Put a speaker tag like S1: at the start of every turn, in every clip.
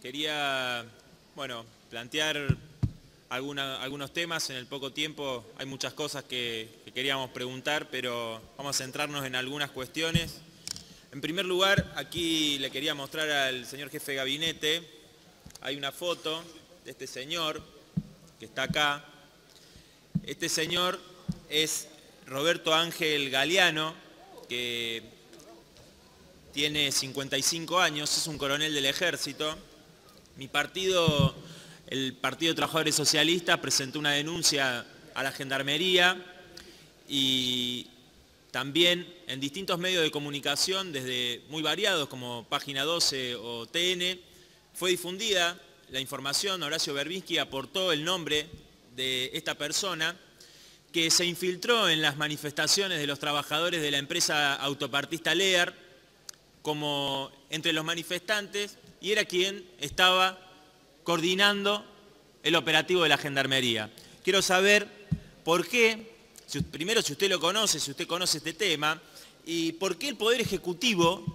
S1: Quería, plantear algunos temas. En el poco tiempo hay muchas cosas que queríamos preguntar, pero vamos a centrarnos en algunas cuestiones. En primer lugar, aquí le quería mostrar al señor jefe de gabinete, hay una foto de este señor que está acá. Este señor es Roberto Ángel Galeano, que tiene 55 años, es un coronel del ejército. Mi partido, el Partido de Trabajadores Socialistas, presentó una denuncia a la Gendarmería y también en distintos medios de comunicación, desde muy variados como Página 12 o TN, fue difundida la información. Horacio Berbisky aportó el nombre de esta persona que se infiltró en las manifestaciones de los trabajadores de la empresa autopartista Lear como entre los manifestantes, y era quien estaba coordinando el operativo de la Gendarmería. Quiero saber por qué, primero si usted lo conoce, si usted conoce este tema, y por qué el Poder Ejecutivo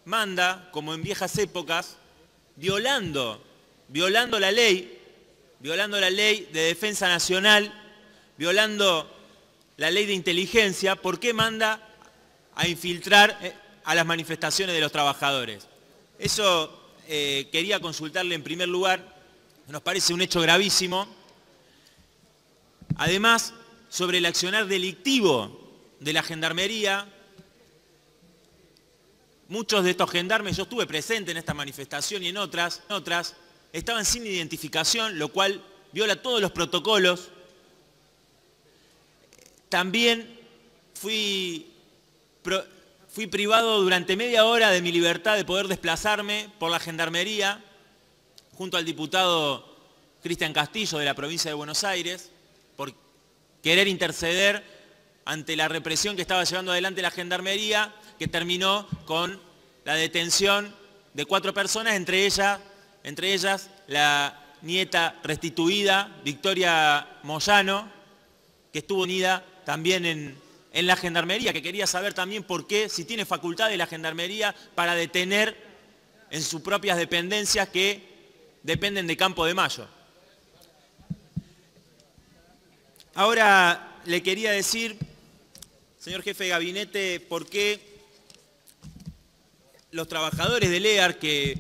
S1: manda, como en viejas épocas, violando la ley de defensa nacional, violando la ley de inteligencia, ¿por qué manda a infiltrar a las manifestaciones de los trabajadores? Eso quería consultarle en primer lugar. Nos parece un hecho gravísimo. Además, sobre el accionar delictivo de la Gendarmería, muchos de estos gendarmes, yo estuve presente en esta manifestación y en otras, estaban sin identificación, lo cual viola todos los protocolos. También fui privado durante media hora de mi libertad de poder desplazarme por la Gendarmería junto al diputado Cristian Castillo de la provincia de Buenos Aires por querer interceder ante la represión que estaba llevando adelante la Gendarmería, que terminó con la detención de 4 personas, entre ellas la nieta restituida, Victoria Moyano, que estuvo unida también en la Gendarmería, que quería saber también por qué, si tiene facultades la Gendarmería para detener en sus propias dependencias que dependen de Campo de Mayo. Ahora le quería decir, señor jefe de gabinete, por qué los trabajadores de Lear que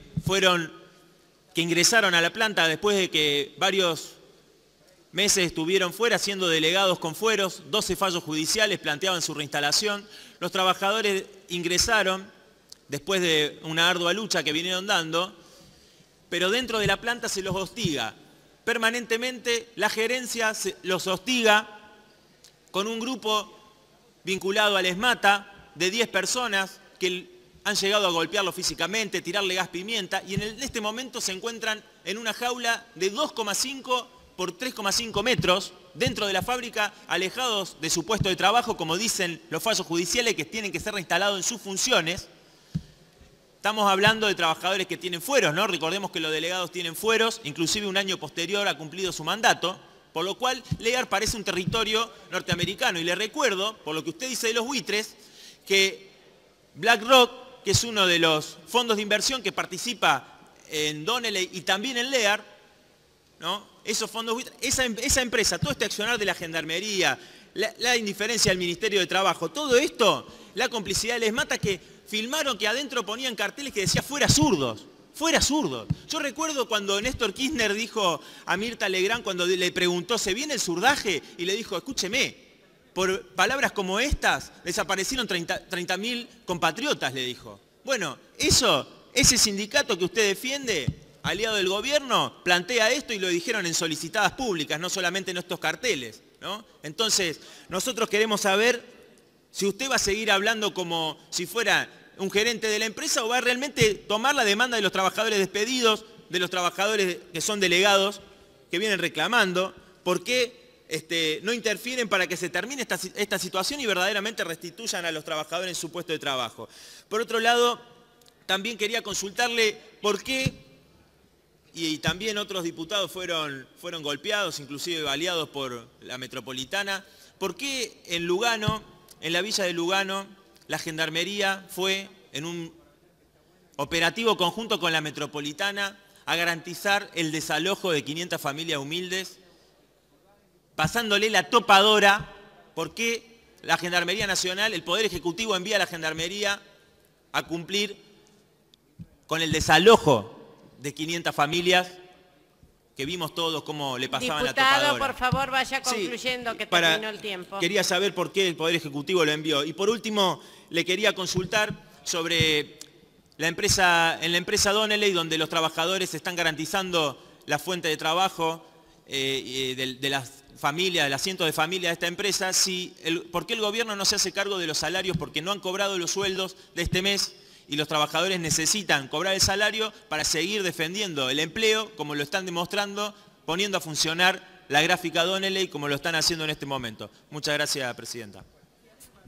S1: ingresaron a la planta después de que varios meses estuvieron fuera siendo delegados con fueros, 12 fallos judiciales planteaban su reinstalación. Los trabajadores ingresaron después de una ardua lucha que vinieron dando, pero dentro de la planta se los hostiga. Permanentemente la gerencia los hostiga con un grupo vinculado al ESMATA de 10 personas que han llegado a golpearlo físicamente, tirarle gas pimienta, y en este momento se encuentran en una jaula de 2,5 por 3,5 metros dentro de la fábrica, alejados de su puesto de trabajo, como dicen los fallos judiciales, que tienen que ser reinstalados en sus funciones. Estamos hablando de trabajadores que tienen fueros, ¿no? Recordemos que los delegados tienen fueros, inclusive un año posterior ha cumplido su mandato, por lo cual Lear parece un territorio norteamericano. Y le recuerdo, por lo que usted dice de los buitres, que BlackRock, que es uno de los fondos de inversión que participa en Donnelley y también en Lear, ¿no? Esos fondos, esa empresa, todo este accionar de la Gendarmería, la indiferencia del Ministerio de Trabajo, todo esto, la complicidad de ESMATA, que filmaron que adentro ponían carteles que decía fuera zurdos, fuera zurdos. Yo recuerdo cuando Néstor Kirchner dijo a Mirta Legrand, cuando le preguntó, ¿se viene el zurdaje? Y le dijo, escúcheme, por palabras como estas desaparecieron 30.000 compatriotas, le dijo. Bueno, ese sindicato que usted defiende, aliado del gobierno, plantea esto y lo dijeron en solicitadas públicas, no solamente en estos carteles, ¿no? Entonces, nosotros queremos saber si usted va a seguir hablando como si fuera un gerente de la empresa o va a realmente tomar la demanda de los trabajadores despedidos, de los trabajadores que son delegados, que vienen reclamando, por qué no interfieren para que se termine esta situación y verdaderamente restituyan a los trabajadores en su puesto de trabajo. Por otro lado, también quería consultarle por qué, y también otros diputados fueron golpeados, inclusive baleados por la Metropolitana, ¿por qué en Lugano, en la villa de Lugano, la Gendarmería fue en un operativo conjunto con la Metropolitana a garantizar el desalojo de 500 familias humildes, pasándole la topadora. ¿Por qué la Gendarmería Nacional, el Poder Ejecutivo, envía a la Gendarmería a cumplir con el desalojo de 500 familias que vimos todos cómo le pasaban la topadora?
S2: Diputado, por favor, vaya concluyendo, que terminó el tiempo.
S1: Quería saber por qué el Poder Ejecutivo lo envió. Y por último, le quería consultar sobre en la empresa Donnelley, donde los trabajadores están garantizando la fuente de trabajo de las familias, de las cientos de familias de esta empresa. ¿Por qué el gobierno no se hace cargo de los salarios? Porque no han cobrado los sueldos de este mes y los trabajadores necesitan cobrar el salario para seguir defendiendo el empleo, como lo están demostrando, poniendo a funcionar la gráfica Donnelley, como lo están haciendo en este momento. Muchas gracias, Presidenta.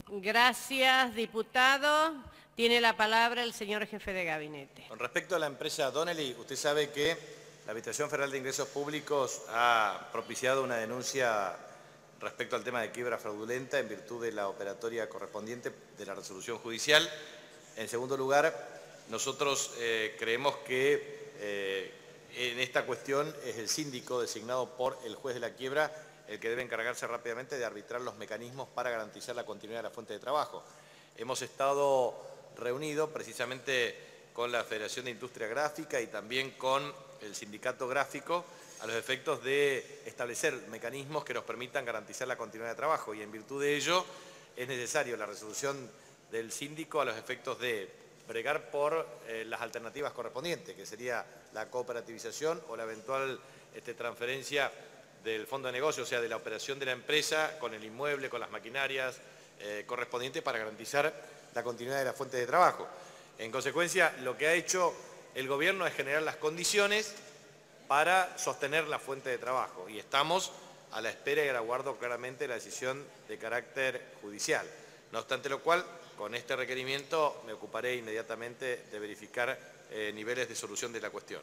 S2: Gracias, diputado. Tiene la palabra el señor jefe de gabinete.
S3: Con respecto a la empresa Donnelley, usted sabe que la Administración Federal de Ingresos Públicos ha propiciado una denuncia respecto al tema de quiebra fraudulenta en virtud de la operatoria correspondiente de la resolución judicial. En segundo lugar, nosotros creemos que en esta cuestión es el síndico designado por el juez de la quiebra el que debe encargarse rápidamente de arbitrar los mecanismos para garantizar la continuidad de la fuente de trabajo. Hemos estado reunidos precisamente con la Federación de Industria Gráfica y también con el Sindicato Gráfico a los efectos de establecer mecanismos que nos permitan garantizar la continuidad de trabajo, y en virtud de ello es necesario la resolución del síndico a los efectos de bregar por las alternativas correspondientes, que sería la cooperativización o la eventual transferencia del fondo de negocio, o sea, de la operación de la empresa con el inmueble, con las maquinarias correspondientes para garantizar la continuidad de la fuente de trabajo. En consecuencia, lo que ha hecho el gobierno es generar las condiciones para sostener la fuente de trabajo, y estamos a la espera y al aguardo claramente de la decisión de carácter judicial. No obstante lo cual, con este requerimiento me ocuparé inmediatamente de verificar niveles de solución de la cuestión.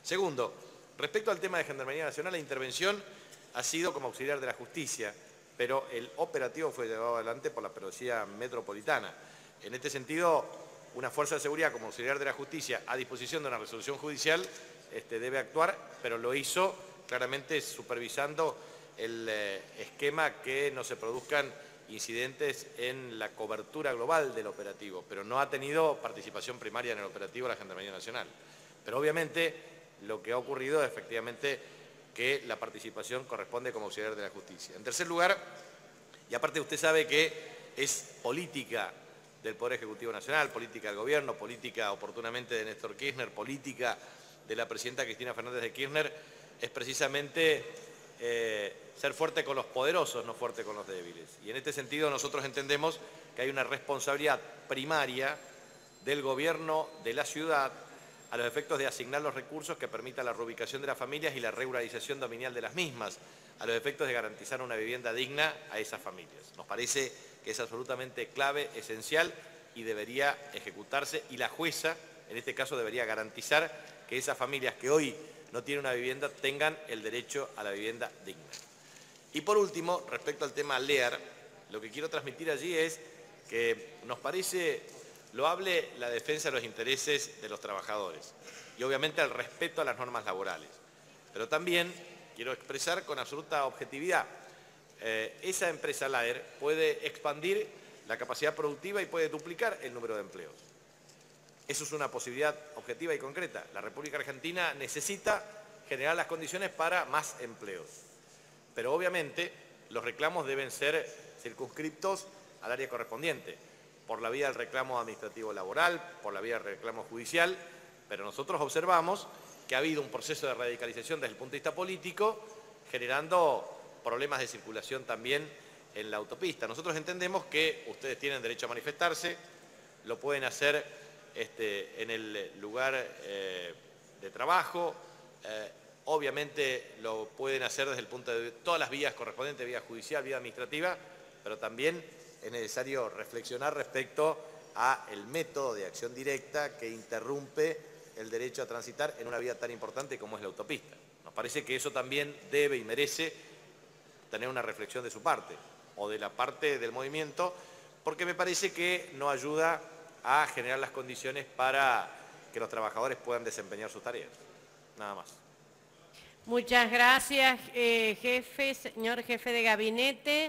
S3: Segundo, respecto al tema de Gendarmería Nacional, la intervención ha sido como auxiliar de la justicia, pero el operativo fue llevado adelante por la Policía Metropolitana. En este sentido, una fuerza de seguridad como auxiliar de la justicia a disposición de una resolución judicial debe actuar, pero lo hizo claramente supervisando el esquema que no se produzcan incidentes en la cobertura global del operativo, pero no ha tenido participación primaria en el operativo de la Gendarmería Nacional. Pero obviamente lo que ha ocurrido es efectivamente que la participación corresponde como auxiliar de la justicia. En tercer lugar, y aparte usted sabe que es política del Poder Ejecutivo Nacional, política del Gobierno, política oportunamente de Néstor Kirchner, política de la presidenta Cristina Fernández de Kirchner, es precisamente ser fuerte con los poderosos, no fuerte con los débiles. Y en este sentido nosotros entendemos que hay una responsabilidad primaria del gobierno de la ciudad a los efectos de asignar los recursos que permitan la reubicación de las familias y la regularización dominial de las mismas, a los efectos de garantizar una vivienda digna a esas familias. Nos parece que es absolutamente clave, esencial, y debería ejecutarse, y la jueza, en este caso, debería garantizar que esas familias que hoy no tienen una vivienda tengan el derecho a la vivienda digna. Y por último, respecto al tema LEAR, lo que quiero transmitir allí es que nos parece loable la defensa de los intereses de los trabajadores y obviamente el respeto a las normas laborales. Pero también quiero expresar con absoluta objetividad, esa empresa LEAR puede expandir la capacidad productiva y puede duplicar el número de empleos. Eso es una posibilidad objetiva y concreta. La República Argentina necesita generar las condiciones para más empleos. Pero obviamente los reclamos deben ser circunscriptos al área correspondiente, por la vía del reclamo administrativo laboral, por la vía del reclamo judicial, pero nosotros observamos que ha habido un proceso de radicalización desde el punto de vista político, generando problemas de circulación también en la autopista. Nosotros entendemos que ustedes tienen derecho a manifestarse, lo pueden hacer en el lugar de trabajo, obviamente lo pueden hacer desde el punto de todas las vías correspondientes, vía judicial, vía administrativa, pero también es necesario reflexionar respecto al método de acción directa que interrumpe el derecho a transitar en una vía tan importante como es la autopista. Nos parece que eso también debe y merece tener una reflexión de su parte o de la parte del movimiento, porque me parece que no ayuda a generar las condiciones para que los trabajadores puedan desempeñar sus tareas. Nada más.
S2: Muchas gracias, jefe, señor jefe de gabinete.